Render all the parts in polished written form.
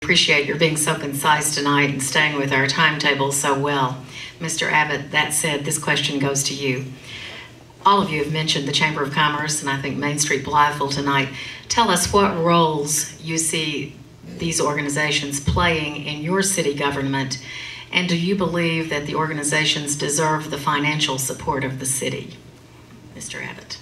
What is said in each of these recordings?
appreciate your being so concise tonight and staying with our timetable so well. Mr. Abbott, that said, this question goes to you. All of you have mentioned the Chamber of Commerce and I think Main Street Blytheville tonight. Tell us what roles you see these organizations playing in your city government, and do you believe that the organizations deserve the financial support of the city? Mr. Abbott.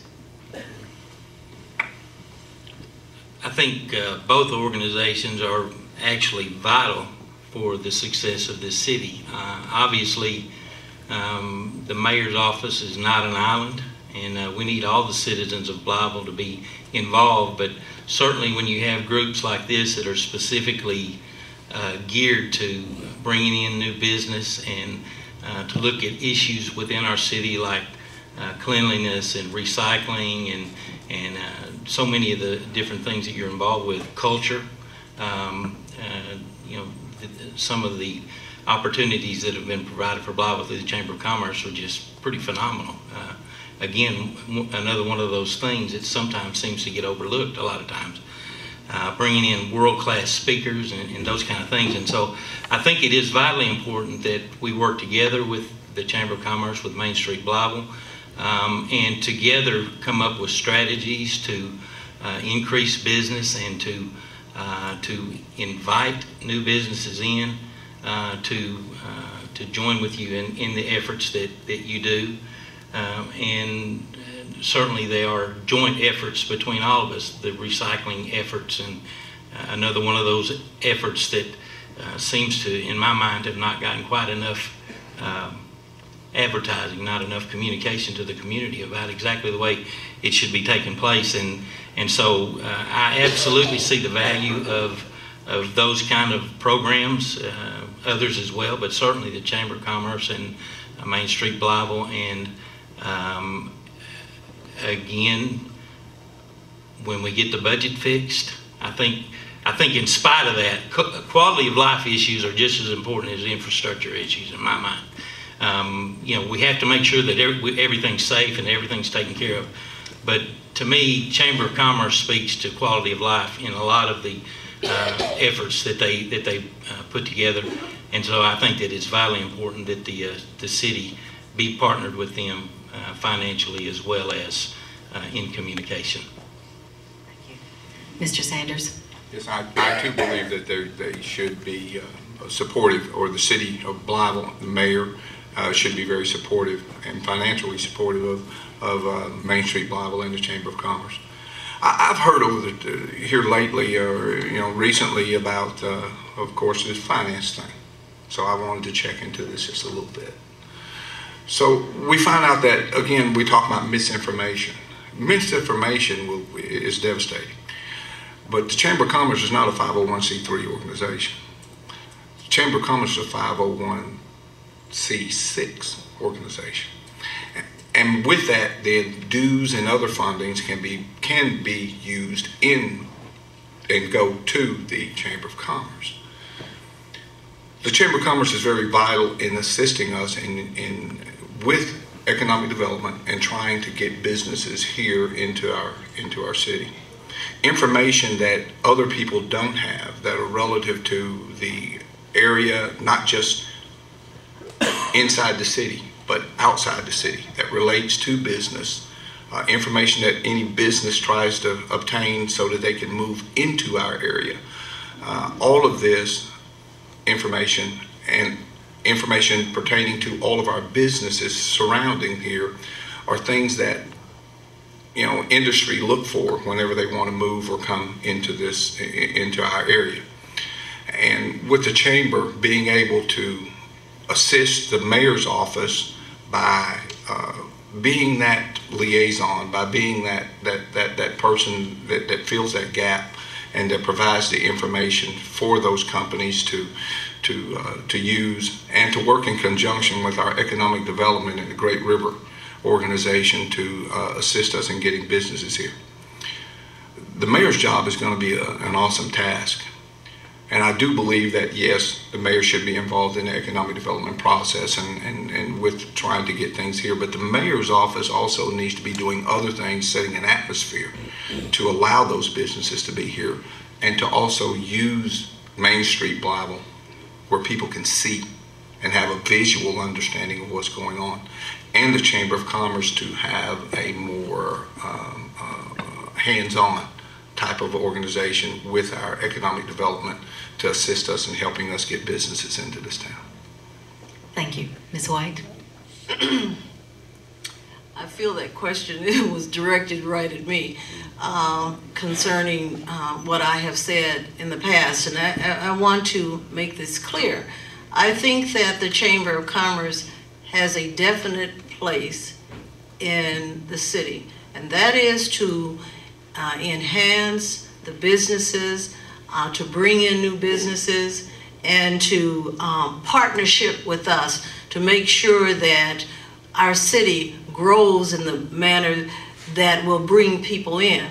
I think both organizations are actually vital for the success of this city. Obviously, the mayor's office is not an island, and we need all the citizens of Blytheville to be involved, but certainly when you have groups like this that are specifically geared to bringing in new business and to look at issues within our city like cleanliness and recycling and so many of the different things that you're involved with, culture, you know, some of the opportunities that have been provided for Blytheville through the Chamber of Commerce are just pretty phenomenal. Again, another one of those things that sometimes seems to get overlooked a lot of times. Bringing in world-class speakers and those kind of things. And so I think it is vitally important that we work together with the Chamber of Commerce, with Main Street Blytheville, and together come up with strategies to increase business and to invite new businesses in to join with you in the efforts that you do. And certainly there are joint efforts between all of us, the recycling efforts, and another one of those efforts that seems to, in my mind, have not gotten quite enough advertising, not enough communication to the community about exactly the way it should be taking place. And so I absolutely see the value of those kind of programs, others as well, but certainly the Chamber of Commerce and Main Street Blytheville. And again, when we get the budget fixed, I think in spite of that, quality of life issues are just as important as infrastructure issues in my mind. You know, we have to make sure that everything's safe and everything's taken care of. But to me, Chamber of Commerce speaks to quality of life in a lot of the efforts that they put together. And so I think that it's vitally important that the city be partnered with them financially as well as in communication. Thank you. Mr. Sanders. Yes, I too believe that they should be supportive, or the city of Blytheville, the mayor, should be very supportive and financially supportive of Main Street Blytheville and the Chamber of Commerce. I've heard here lately, or recently, about, of course, this finance thing. So I wanted to check into this just a little bit. So we find out that, again, we talk about misinformation. Misinformation is devastating. But the Chamber of Commerce is not a 501c3 organization. The Chamber of Commerce is a 501c6 organization. And with that, then dues and other fundings can be used in and go to the Chamber of Commerce. The Chamber of Commerce is very vital in assisting us with economic development and trying to get businesses here into our city. Information that other people don't have that are relative to the area, not just inside the city, but outside the city, that relates to business, information that any business tries to obtain so that they can move into our area. All of this information and information pertaining to all of our businesses surrounding here are things that industry look for whenever they want to move or come into our area. And with the chamber being able to assist the mayor's office by being that liaison, by being that person that fills that gap and that provides the information for those companies to use, and to work in conjunction with our economic development and the Great River organization to assist us in getting businesses here. The mayor's job is going to be an awesome task. And I do believe that, yes, the mayor should be involved in the economic development process and with trying to get things here. But the mayor's office also needs to be doing other things, setting an atmosphere to allow those businesses to be here, and to also use Main Street Blytheville, where people can see and have a visual understanding of what's going on, and the Chamber of Commerce to have a more hands-on type of organization with our economic development to assist us in helping us get businesses into this town. Thank you. Ms. White? I feel that question was directed right at me concerning what I have said in the past, and I want to make this clear. I think that the Chamber of Commerce has a definite place in the city, and that is to enhance the businesses, to bring in new businesses, and to partnership with us to make sure that our city grows in the manner that will bring people in.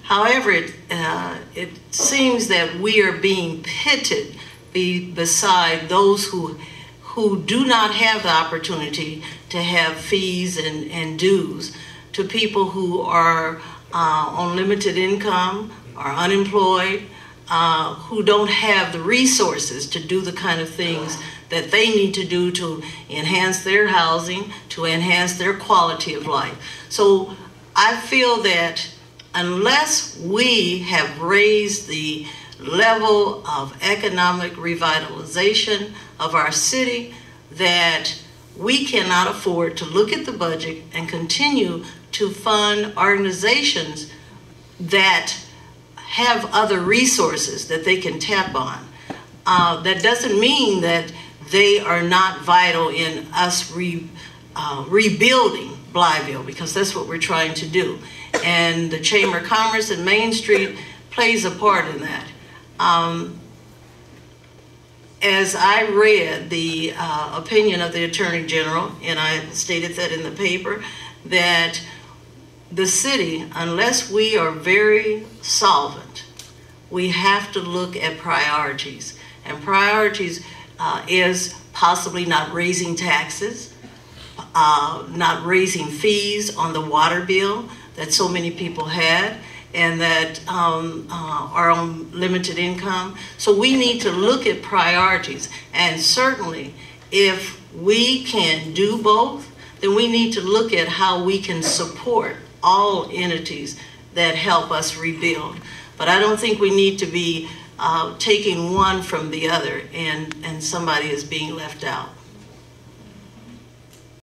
However, it seems that we are being pitted beside those who do not have the opportunity to have fees and dues, to people who are on limited income, are unemployed, who don't have the resources to do the kind of things that they need to do to enhance their housing, to enhance their quality of life. So I feel that unless we have raised the level of economic revitalization of our city, that we cannot afford to look at the budget and continue to fund organizations that have other resources that they can tap on. That doesn't mean that they are not vital in us rebuilding Blytheville, because that's what we're trying to do. And the Chamber of Commerce and Main Street plays a part in that. As I read the opinion of the Attorney General, and I stated that in the paper, that the city, unless we are very solvent, we have to look at priorities. And priorities is possibly not raising taxes, not raising fees on the water bill that so many people had, and that are on limited income. So we need to look at priorities. And certainly, if we can do both, then we need to look at how we can support all entities that help us rebuild. But I don't think we need to be taking one from the other and somebody is being left out.